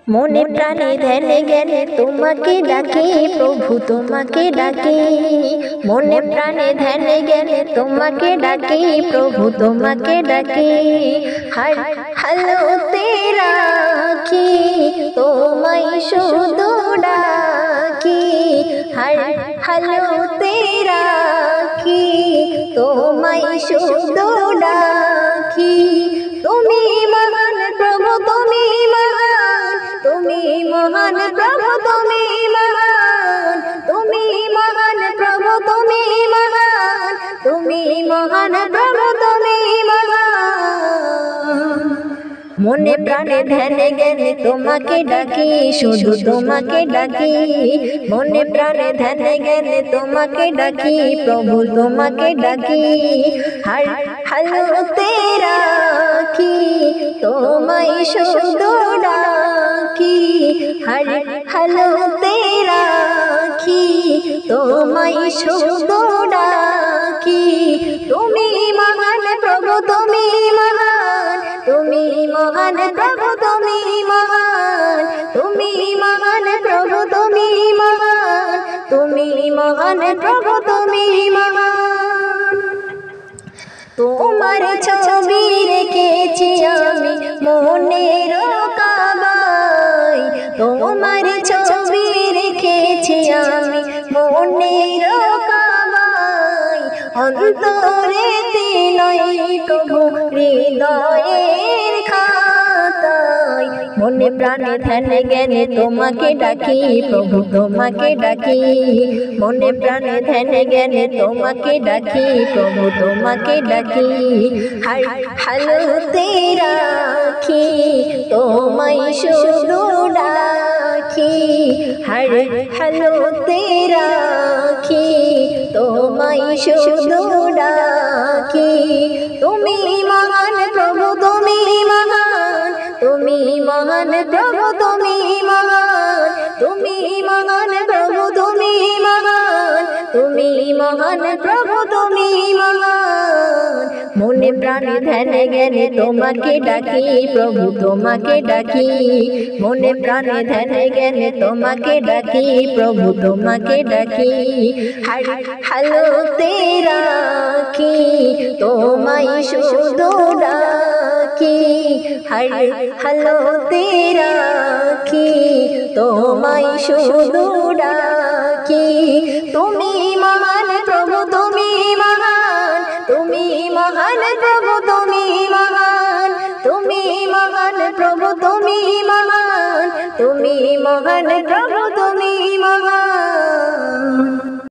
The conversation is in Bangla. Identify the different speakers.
Speaker 1: মনে প্রাণে ধ্যানে জ্ঞানে তোমাকে ডাকি প্রভু তোমাকে ডাকি। মনে প্রাণে ধ্যানে জ্ঞানে তোমাকে ডাকি প্রভু তোমাকে ডাকি। হর হালোতে রাখি তোমায় শুধু ডাকি। হর হালোতে রাখি তোমায় শুধু ডাকি। তুমি মহান প্রভু তুমি মহান, তুমি মহান প্রভু তুমি মহান, তুমি মহান প্রভু তুমি মহান, তুমি মহান প্রভু তুমি মহান। মনে প্রাণে ধ্যানে জ্ঞানে তোমাকে ডাকি শুধু তোমাকে ডাকি। মনে প্রাণে ধ্যানে জ্ঞানে তোমাকে ডাকি প্রভু তোমাকে ডাকি। হর হালোতে রাখি তোমায় শুধু ডাকি। হর হালোতে রাখি তোমায় শুধু ডাকি। তুমি মহান প্রভু তুমি মহান, তুমি মহান প্রভু তুমি মহান, তুমি মহান প্রভু তুমি মহান, তুমি মহান প্রভু তুমি মহান। তোমার ছবি রেখেছি আমি মনের কাবায়, তোমার ছবি রেখেছি আমি মনের কাবায়। অন্তরেতে নয় প্রভু হৃদয়ের খাতায়। মনে প্রাণে ধ্যানে জ্ঞানে তোমাকে ডাকি প্রভু তোমাকে ডাকি। মনে প্রাণে ধ্যানে জ্ঞানে তোমাকে ডাকি প্রভু তোমাকে ডাকি। হর হালোতে রাখি তোমায় শুধু ডাকি। হর হালোতে রাখি তোমায় শুধু ডাকি। তুমি মহান প্রভু তুমি মহান, তুমি মহান প্রভু তুমি মহান, তুমি মহান প্রভু তুমি মহান, তুমি মহান প্রভু তুমি মহান। মনে প্রাণে ধ্যানে জ্ঞানে তোমাকে ডাকি প্রভু তোমাকে ডাকি। মনে প্রাণে ধ্যানে জ্ঞানে তোমাকে ডাকি প্রভু তোমাকে ডাকি। হর হালোতে রাখি তোমায় শুধু ডাকি। হর হালোতে রাখি তোমায় শুধু ডাকি। তুমি মহান প্রভু তুমি মহান, তুমি মহান প্রভু তুমি মহান, তুমি মহান প্রভু তুমি মহান, তুমি মহান